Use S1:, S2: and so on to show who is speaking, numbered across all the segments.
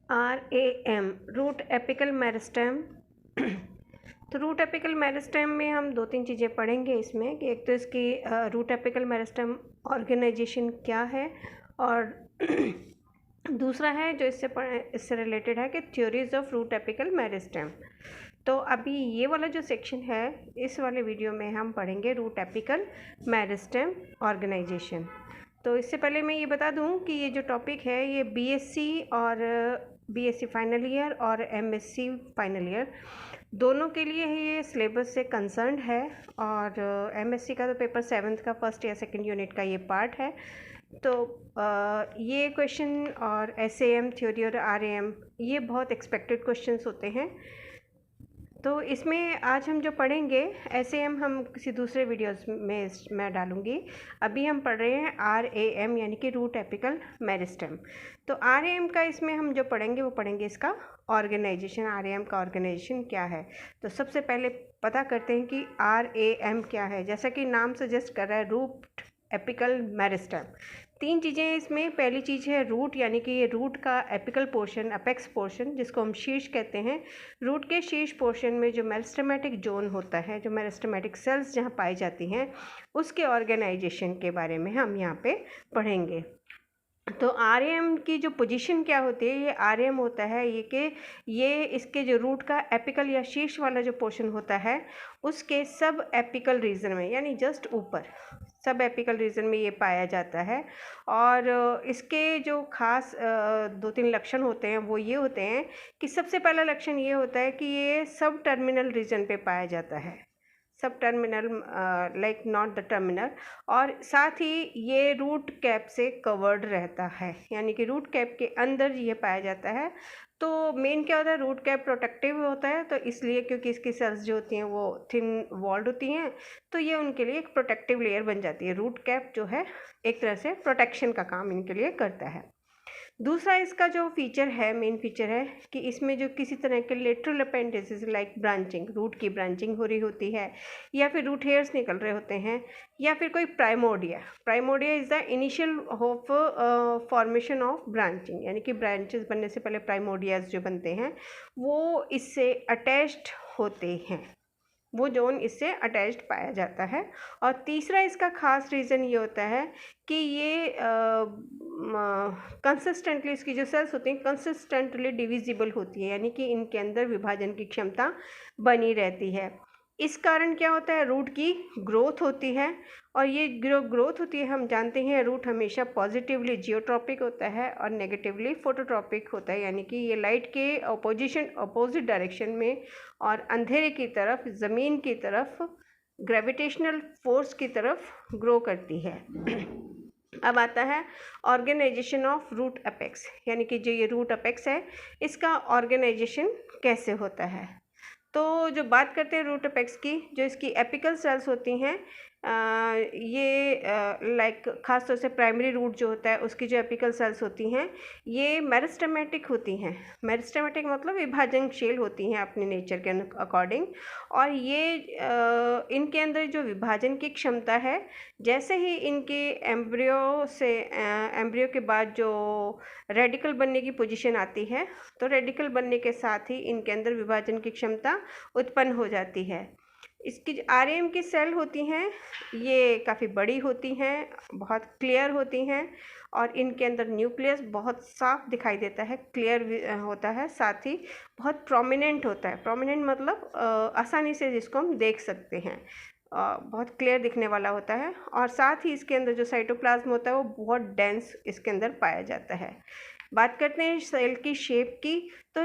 S1: RAM root apical meristem. तो root apical meristem में हम दो तीन चीज़ें पढ़ेंगे इसमें कि एक तो इसकी रूट एपिकल मेरिस्टेम ऑर्गेनाइजेशन क्या है, और दूसरा है जो इससे रिलेटेड है कि theories of root apical meristem. तो अभी ये वाला जो सेक्शन है, इस वाले वीडियो में हम पढ़ेंगे रूट एपिकल मेरिस्टेम ऑर्गेनाइजेशन। तो इससे पहले मैं ये बता दूं कि ये जो टॉपिक है ये बीएससी और बीएससी फाइनल ईयर और एमएससी फाइनल ईयर दोनों के लिए ये सिलेबस से कंसर्न्ड है। और एमएससी का तो पेपर 7th का फर्स्ट या सेकंड यूनिट का ये पार्ट है। तो ये क्वेश्चन और एसएएम थ्योरी और आरएएम ये बहुत एक्सपेक्टेड क्वेश्चंस होते हैं। तो इसमें आज हम जो पढ़ेंगे एसएएम हम किसी दूसरे वीडियोस में मैं डालूंगी। अभी हम पढ़ रहे हैं आरएएम यानी कि रूट एपिकल मेरिस्टेम। तो आरएएम का इसमें हम जो पढ़ेंगे वो पढ़ेंगे इसका ऑर्गेनाइजेशन, आरएएम का ऑर्गेनाइजेशन क्या है। तो सबसे पहले पता करते हैं कि आरएएम क्या है। जैसा कि नाम सजेस्ट कर रहा है, रूट एपिकल मेरिस्टेम। तीन चीज़ें हैं इसमें। पहली चीज़ है रूट, यानी कि ये रूट का एपिकल पोर्शन, अपेक्स पोर्शन, जिसको हम शीर्ष कहते हैं। रूट के शीर्ष पोर्शन में जो मेरिस्टेमेटिक जोन होता है, जो मेरिस्टेमेटिक सेल्स जहाँ पाई जाती हैं, उसके ऑर्गेनाइजेशन के बारे में हम यहाँ पे पढ़ेंगे। तो आरएएम की जो पोजीशन क्या होती है, ये आरएएम होता है ये कि ये इसके जो रूट का एपिकल या शीर्ष वाला जो पोर्शन होता है उसके सब एपिकल रीजन में, यानी जस्ट ऊपर सब एपिकल रीजन में ये पाया जाता है। और इसके जो खास दो तीन लक्षण होते हैं वो ये होते हैं कि सबसे पहला लक्षण ये होता है कि ये सब टर्मिनल रीजन पे पाया जाता है, सब terminal like not the terminal. और साथ ही ये रूट कैप से कवर्ड रहता है, यानी कि रूट कैप के अंदर ये पाया जाता है। तो मेन क्या होता है, रूट कैप प्रोटेक्टिव होता है, तो इसलिए क्योंकि इसकी सेल्स जो होती हैं वो थिन वॉल्ड होती हैं, तो ये उनके लिए एक प्रोटेक्टिव लेयर बन जाती है। रूट कैप जो है एक तरह से प्रोटेक्शन का काम इनके लिए करता है। दूसरा इसका जो फीचर है, मेन फीचर है कि इसमें जो किसी तरह के lateral appendices like branching, root की ब्रांचिंग हो रही होती है, या फिर रूट हेयर्स निकल रहे होते हैं, या फिर कोई primordia. Primordia is the initial of formation of branching, यानी कि ब्रांचेस बनने से पहले प्राइमोडियाज जो बनते हैं वो इससे अटैच्ड होते हैं, वो जोन इससे अटैच्ड पाया जाता है। और तीसरा इसका खास रीज़न ये होता है कि ये कंसिस्टेंटली इसकी जो सेल्स होती हैं कंसिस्टेंटली डिविजिबल होती है, यानी कि इनके अंदर विभाजन की क्षमता बनी रहती है। इस कारण क्या होता है, रूट की ग्रोथ होती है। और ये ग्रोथ होती है, हम जानते हैं रूट हमेशा पॉजिटिवली जियोट्रॉपिक होता है और नेगेटिवली फोटोट्रॉपिक होता है, यानी कि ये लाइट के अपोजिट डायरेक्शन में और अंधेरे की तरफ, ज़मीन की तरफ, ग्रेविटेशनल फोर्स की तरफ ग्रो करती है। अब आता है ऑर्गेनाइजेशन ऑफ रूट अपेक्स, यानी कि जो ये रूट अपेक्स है इसका ऑर्गेनाइजेशन कैसे होता है। तो जो बात करते हैं रूट अपेक्स की, जो इसकी एपिकल सेल्स होती हैं ये लाइक खास तौर से प्राइमरी रूट जो होता है उसकी जो एपिकल सेल्स होती हैं ये मेरिस्टेमेटिक होती हैं। मेरिस्टेमेटिक मतलब विभाजनशील होती हैं अपने नेचर के अकॉर्डिंग। और ये इनके अंदर जो विभाजन की क्षमता है, जैसे ही इनके एम्ब्रियो के बाद जो रेडिकल बनने की पोजीशन आती है, तो रेडिकल बनने के साथ ही इनके अंदर विभाजन की क्षमता उत्पन्न हो जाती है। इसकी जो आरएएम की सेल होती हैं ये काफ़ी बड़ी होती हैं, बहुत क्लियर होती हैं, और इनके अंदर न्यूक्लियस बहुत साफ दिखाई देता है, क्लियर होता है, साथ ही बहुत प्रोमिनेंट होता है। प्रोमिनेंट मतलब आसानी से जिसको हम देख सकते हैं, बहुत क्लियर दिखने वाला होता है। और साथ ही इसके अंदर जो साइटोप्लाज्म होता है वो बहुत डेंस इसके अंदर पाया जाता है। बात करते हैं सेल की शेप की, तो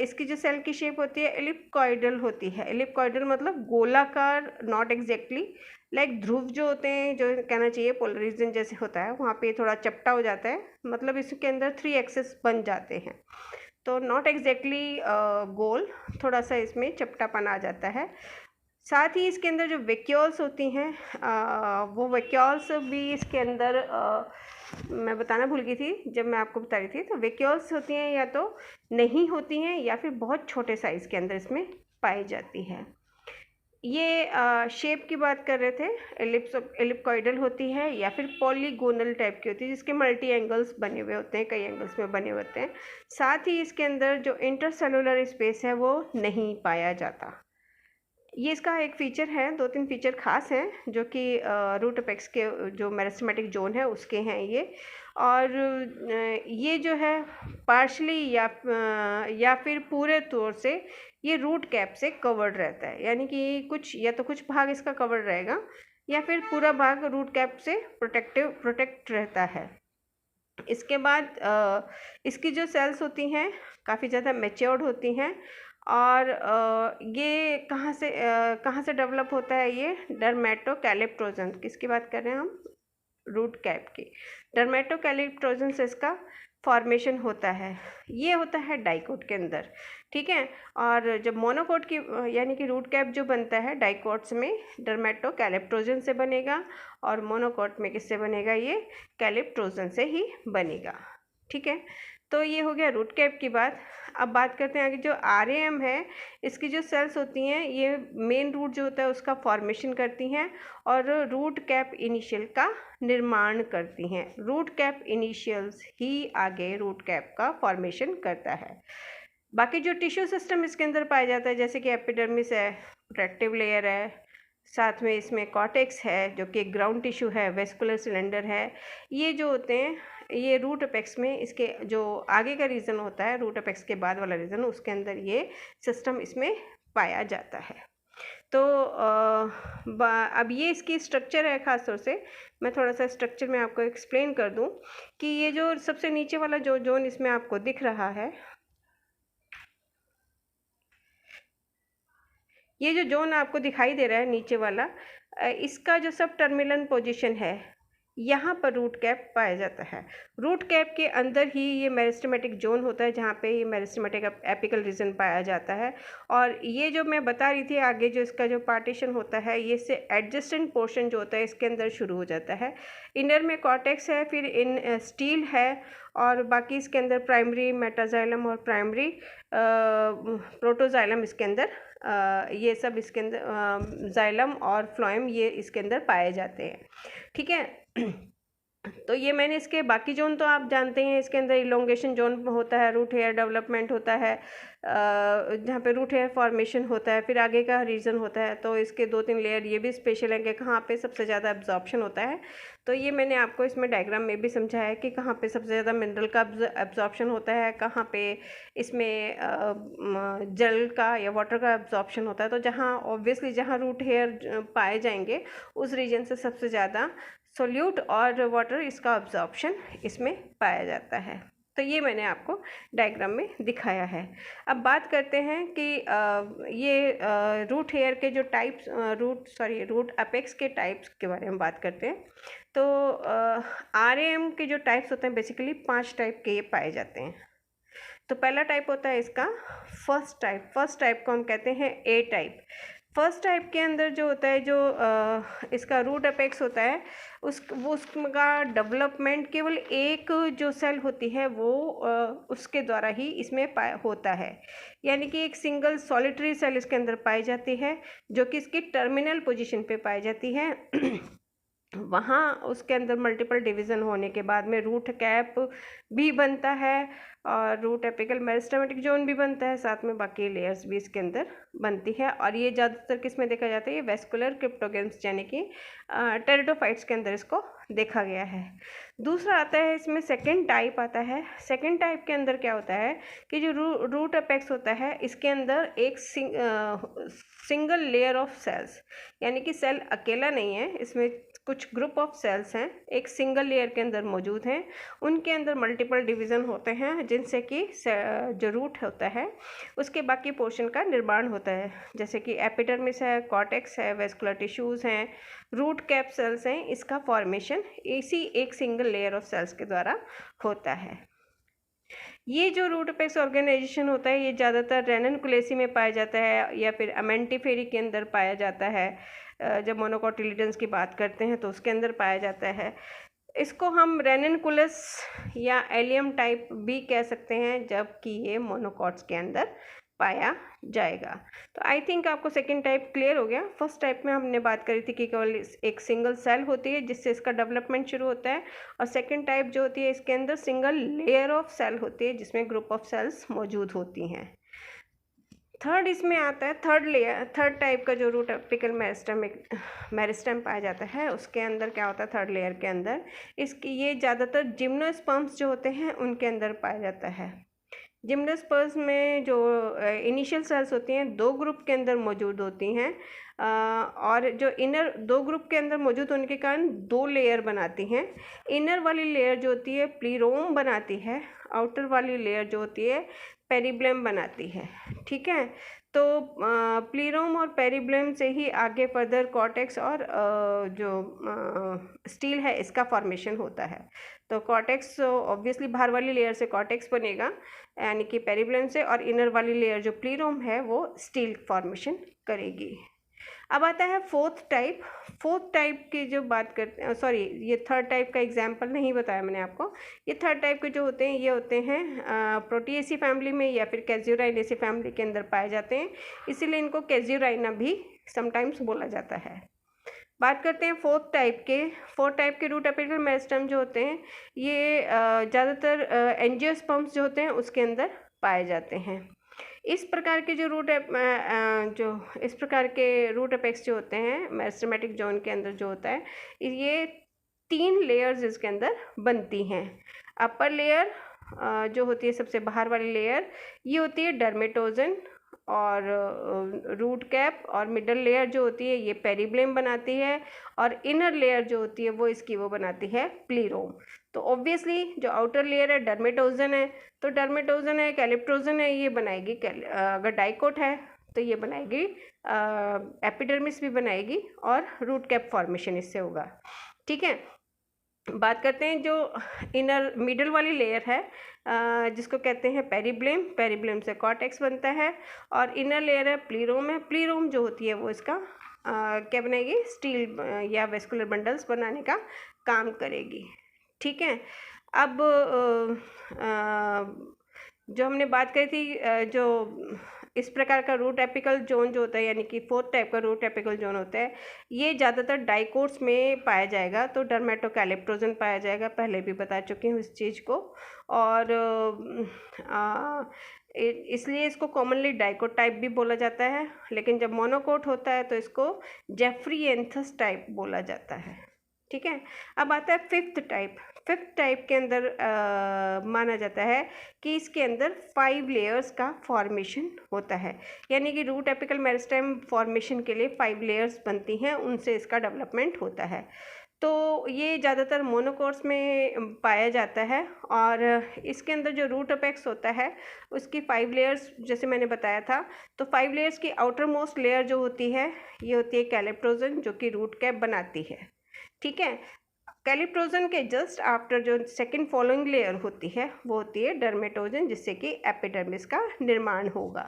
S1: इसकी जो सेल की शेप होती है एलिप्कॉइडल होती है। एलिप्कॉइडल मतलब गोलाकार, नॉट एग्जैक्टली लाइक ध्रुव जो होते हैं, जो कहना चाहिए पोलराइजेशन जैसे होता है, वहाँ पे थोड़ा चपटा हो जाता है, मतलब इसके अंदर 3 एक्सेस बन जाते हैं। तो नॉट एग्जैक्टली गोल, थोड़ा सा इसमें चपटापन आ जाता है। साथ ही इसके अंदर जो वैक्यूल्स होती हैं वो वैक्यूल्स भी इसके अंदर मैं बताना भूल गई थी जब मैं आपको बता रही थी। तो वैक्यूल्स होती हैं या तो नहीं होती हैं या फिर बहुत छोटे साइज़ के अंदर इसमें पाई जाती है। ये शेप की बात कर रहे थे, एलिप्सॉइडल होती है या फिर पॉलीगोनल टाइप की होती है, जिसके मल्टी एंगल्स बने हुए होते हैं, कई एंगल्स में बने होते हैं। साथ ही इसके अंदर जो इंटरसेलुलर स्पेस है वो नहीं पाया जाता। ये इसका एक फ़ीचर है, 2-3 फ़ीचर ख़ास हैं जो कि रूट अपेक्स के जो मेरिस्टेमेटिक ज़ोन है उसके हैं ये। और ये जो है पार्शली या फिर पूरे तौर से ये रूट कैप से कवर्ड रहता है, यानी कि कुछ या तो कुछ भाग इसका कवर्ड रहेगा या फिर पूरा भाग रूट कैप से प्रोटेक्ट रहता है। इसके बाद इसकी जो सेल्स होती हैं काफ़ी ज़्यादा मैच्योर्ड होती हैं। और ये कहाँ से डेवलप होता है, ये डर्मेटोकैलिप्टोजन, किसकी बात कर रहे हैं हम, रूट कैप की। डर्मेटोकैलिप्टोजन से इसका फॉर्मेशन होता है, ये होता है डाइकोट के अंदर, ठीक है। और जब मोनोकोट की यानी कि रूट कैप जो बनता है डाइकोट्स में डर्मेटोकैलिप्टोजन से बनेगा, और मोनोकोट में किससे बनेगा, ये कैलिप्टोजन से ही बनेगा, ठीक है। तो ये हो गया रूट कैप की बात। अब बात करते हैं आगे, जो आरएएम है इसकी जो सेल्स होती हैं ये मेन रूट जो होता है उसका फॉर्मेशन करती हैं और रूट कैप इनिशियल का निर्माण करती हैं। रूट कैप इनिशियल्स ही आगे रूट कैप का फॉर्मेशन करता है। बाकी जो टिश्यू सिस्टम इसके अंदर पाया जाता है, जैसे कि एपिडर्मिस है, प्रोटेक्टिव लेयर है, साथ में इसमें कॉर्टेक्स है जो कि ग्राउंड टिश्यू है, वेस्कुलर सिलेंडर है, ये जो होते हैं ये रूट अपेक्स में, इसके जो आगे का रीजन होता है रूट अपेक्स के बाद वाला रीजन, उसके अंदर ये सिस्टम इसमें पाया जाता है। तो अब ये इसकी स्ट्रक्चर है, ख़ास तौर से मैं थोड़ा सा स्ट्रक्चर में आपको एक्सप्लेन कर दूं कि ये जो सबसे नीचे वाला जो जोन इसमें आपको दिख रहा है, ये जो जोन आपको दिखाई दे रहा है नीचे वाला, इसका जो सब टर्मिनल पोजीशन है यहाँ पर रूट कैप पाया जाता है। रूट कैप के अंदर ही ये मेरिस्टेमेटिक जोन होता है जहाँ पे ये मेरिस्टेमेटिक एपिकल रीजन पाया जाता है। और ये जो मैं बता रही थी आगे जो इसका जो पार्टीशन होता है, ये से एडजेसेंट पोर्शन जो होता है इसके अंदर शुरू हो जाता है। इनर में कॉर्टेक्स है, फिर इन स्टील है, और बाकी इसके अंदर प्राइमरी मेटाजाइलम और प्राइमरी प्रोटोजाइलम इसके अंदर ये सब इसके अंदर जाइलम और फ्लोएम ये इसके अंदर पाए जाते हैं, ठीक है। तो ये मैंने इसके बाकी जोन तो आप जानते हैं, इसके अंदर इलोंगेशन जोन होता है, रूट हेयर डेवलपमेंट होता है, जहाँ पे रूट हेयर फॉर्मेशन होता है, फिर आगे का रीजन होता है। तो इसके 2-3 लेयर ये भी स्पेशल है कि कहाँ पे सबसे ज़्यादा एब्जॉर्प्शन होता है। तो ये मैंने आपको इसमें डायग्राम में भी समझाया है कि कहाँ पे सबसे ज़्यादा मिनरल का एब्जॉर्प्शन होता है, कहाँ पे इसमें जल का या वाटर का एब्जॉर्प्शन होता है। तो जहाँ ऑब्वियसली जहाँ रूट हेयर पाए जाएंगे उस रीजन से सबसे ज़्यादा सोल्यूट और वाटर इसका अब्जॉर्प्शन इसमें पाया जाता है। तो ये मैंने आपको डायग्राम में दिखाया है। अब बात करते हैं कि ये रूट हेयर के जो टाइप्स रूट अपेक्स के टाइप्स के बारे में बात करते हैं। तो आरएएम के जो टाइप्स होते हैं बेसिकली 5 टाइप के ये पाए जाते हैं। तो पहला टाइप होता है इसका फर्स्ट टाइप को हम कहते हैं ए टाइप। फर्स्ट टाइप के अंदर जो होता है, जो इसका रूट अपेक्स होता है उसका डेवलपमेंट केवल एक जो सेल होती है वो उसके द्वारा ही इसमें होता है, यानी कि एक सिंगल सॉलिटरी सेल इसके अंदर पाई जाती है जो कि इसकी टर्मिनल पोजीशन पे पाई जाती है। वहाँ उसके अंदर मल्टीपल डिवीज़न होने के बाद में रूट कैप भी बनता है और रूट एपिकल मेरिस्टेमेटिक जोन भी बनता है, साथ में बाकी लेयर्स भी इसके अंदर बनती है। और ये ज़्यादातर किस में देखा जाता है, ये वेस्कुलर क्रिप्टोगेम्स यानी कि टेरिडोफाइट्स के अंदर इसको देखा गया है। दूसरा आता है इसमें सेकंड टाइप आता है। सेकंड टाइप के अंदर क्या होता है कि जो रूट अपेक्स होता है इसके अंदर एक सिंगल लेयर ऑफ सेल्स, यानी कि सेल अकेला नहीं है, इसमें कुछ ग्रुप ऑफ सेल्स हैं एक सिंगल लेयर के अंदर मौजूद हैं, उनके अंदर मल्टीपल डिवीज़न होते हैं जिनसे कि जो रूट होता है उसके बाकी पोर्शन का निर्माण होता है, जैसे कि एपिडर्मिस है, कॉर्टेक्स है, वेस्कुलर टिश्यूज़ हैं, रूट कैप सेल्स हैं। इसका फॉर्मेशन इसी एक सिंगल लेयर ऑफ सेल्स के द्वारा होता है। ये जो रूट अपेक्स ऑर्गेनाइजेशन होता है ये ज़्यादातर रेननकुलेसी में पाया जाता है या फिर अमेंटिफेरी के अंदर पाया जाता है। जब मोनोकोटिलिडन्स की बात करते हैं तो उसके अंदर पाया जाता है। इसको हम रेननकुलस या एलियम टाइप भी कह सकते हैं, जबकि ये मोनोकॉट्स के अंदर पाया जाएगा। तो आई थिंक आपको सेकेंड टाइप क्लियर हो गया। फर्स्ट टाइप में हमने बात करी थी कि केवल एक सिंगल सेल होती है जिससे इसका डेवलपमेंट शुरू होता है, और सेकेंड टाइप जो होती है इसके अंदर सिंगल लेयर ऑफ सेल होती है जिसमें ग्रुप ऑफ सेल्स मौजूद होती हैं। थर्ड इसमें आता है थर्ड टाइप का जो रूट एपिकल मेरिस्टेम पाया जाता है, उसके अंदर क्या होता है थर्ड लेयर के अंदर, इसकी ये ज़्यादातर जिम्नोस्पर्म्स जो होते हैं उनके अंदर पाया जाता है। जिम्नोस्पर्म्स में जो इनिशियल सेल्स होती हैं दो ग्रुप के अंदर मौजूद होती हैं, और जो इनर दो ग्रुप के अंदर मौजूद होने के कारण दो लेयर बनाती हैं। इनर वाली लेयर जो होती है प्लीरोम बनाती है, आउटर वाली लेयर जो होती है पेरिब्लम बनाती है। ठीक है, तो प्लीरोम और पेरिब्लम से ही आगे फर्दर कॉर्टेक्स और जो स्टील है इसका फॉर्मेशन होता है। तो कॉर्टेक्स ऑब्वियसली बाहर वाली लेयर से कॉर्टेक्स बनेगा यानी कि पेरिब्लम से, और इनर वाली लेयर जो प्लीरोम है वो स्टील फॉर्मेशन करेगी। अब आता है फोर्थ टाइप की जो बात करते हैं, सॉरी ये थर्ड टाइप का एग्जाम्पल नहीं बताया मैंने आपको। ये थर्ड टाइप के जो होते हैं ये होते हैं प्रोटिएसी फैमिली में या फिर कैज़्यूराइनेसी फैमिली के अंदर पाए जाते हैं, इसीलिए इनको कैज़्यूराइना भी समटाइम्स बोला जाता है। बात करते हैं फोर्थ टाइप के रूट एपिकल मेरिस्टेम जो होते हैं ये ज़्यादातर एंजियोस्पर्म्स जो होते हैं उसके अंदर पाए जाते हैं। इस प्रकार के इस प्रकार के रूट एपेक्स जो होते हैं मेरिस्टेमेटिक जोन के अंदर जो होता है, ये 3 लेयर्स इसके अंदर बनती हैं। अपर लेयर जो होती है सबसे बाहर वाली लेयर ये होती है डर्मेटोजन और रूट कैप, और मिडल लेयर जो होती है ये पेरिब्लम बनाती है, और इनर लेयर जो होती है वो बनाती है प्लीरोम। तो ऑब्वियसली जो आउटर लेयर है डर्मेटोजन है, तो डर्मेटोजन है कैलिप्टोजन है, ये बनाएगी अगर डाइकोट है तो ये बनाएगी एपिडर्मिस भी बनाएगी, और रूट कैप फॉर्मेशन इससे होगा। ठीक है, बात करते हैं जो इनर मिडल वाली लेयर है जिसको कहते हैं पेरिब्लम से कॉर्टेक्स बनता है, और इनर लेयर है प्लीरोम जो होती है वो इसका क्या बनाएगी स्टील या वेस्कुलर बंडल्स बनाने का काम करेगी। ठीक है, अब जो हमने बात करी थी जो इस प्रकार का रूट एपिकल जोन जो होता है यानी कि फोर्थ टाइप का रूट एपिकल जोन होता है ये ज़्यादातर डाइकोट्स में पाया जाएगा, तो डर्मेटोकैलिप्टोजन पाया जाएगा, पहले भी बता चुकी हूँ इस चीज़ को, और इसलिए इसको कॉमनली डाइकोट टाइप भी बोला जाता है, लेकिन जब मोनोकोट होता है तो इसको जेफ्रिएंथस टाइप बोला जाता है। ठीक है, अब आता है फिफ्थ टाइप के अंदर माना जाता है कि इसके अंदर 5 लेयर्स का फॉर्मेशन होता है, यानी कि रूट एपिकल मेरिस्टेम फॉर्मेशन के लिए 5 लेयर्स बनती हैं, उनसे इसका डेवलपमेंट होता है। तो ये ज़्यादातर मोनोकोट्स में पाया जाता है, और इसके अंदर जो रूट अपेक्स होता है उसकी 5 लेयर्स जैसे मैंने बताया था, तो 5 लेयर्स की आउटर मोस्ट लेयर जो होती है ये होती है कैलिप्टोजन जो कि रूट कैप बनाती है। ठीक है, कैलिप्टोजन के जस्ट आफ्टर जो सेकंड फॉलोइंग लेयर होती है वो होती है डर्मेटोजन, जिससे कि एपिडर्मिस का निर्माण होगा।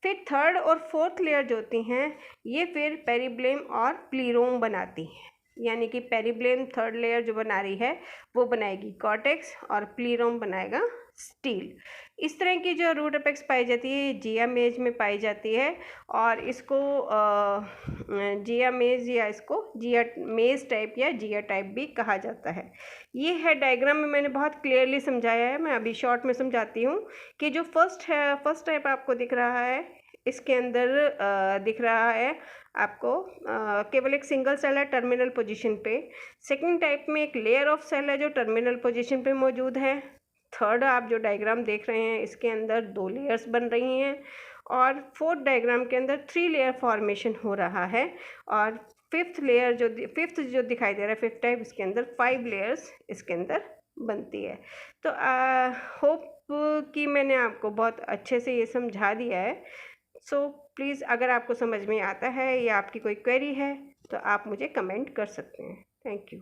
S1: फिर थर्ड और फोर्थ लेयर जो होती हैं ये फिर पेरिब्लम और प्लीरोम बनाती हैं, यानी कि पेरिब्लम थर्ड लेयर जो बना रही है वो बनाएगी कॉर्टेक्स और प्लीरोम बनाएगा स्टील। इस तरह की जो रूट एपेक्स पाई जाती है जिया मेज में पाई जाती है, और इसको जिया मेज या इसको जिया मेज टाइप या जिया टाइप भी कहा जाता है। ये है डायग्राम में मैंने बहुत क्लियरली समझाया है, मैं अभी शॉर्ट में समझाती हूँ कि जो फर्स्ट टाइप आपको दिख रहा है इसके अंदर दिख रहा है आपको केवल एक सिंगल सेल है टर्मिनल पोजीशन पे। सेकंड टाइप में एक लेयर ऑफ सेल है जो टर्मिनल पोजीशन पे मौजूद है। थर्ड आप जो डायग्राम देख रहे हैं इसके अंदर 2 लेयर्स बन रही हैं, और फोर्थ डायग्राम के अंदर 3 लेयर फॉर्मेशन हो रहा है, और फिफ्थ जो दिखाई दे रहा है फिफ्थ टाइप इसके अंदर 5 लेयर्स इसके अंदर बनती है। तो होप कि मैंने आपको बहुत अच्छे से ये समझा दिया है। सो प्लीज़ अगर आपको समझ में आता है या आपकी कोई क्वेरी है तो आप मुझे कमेंट कर सकते हैं। Thank you.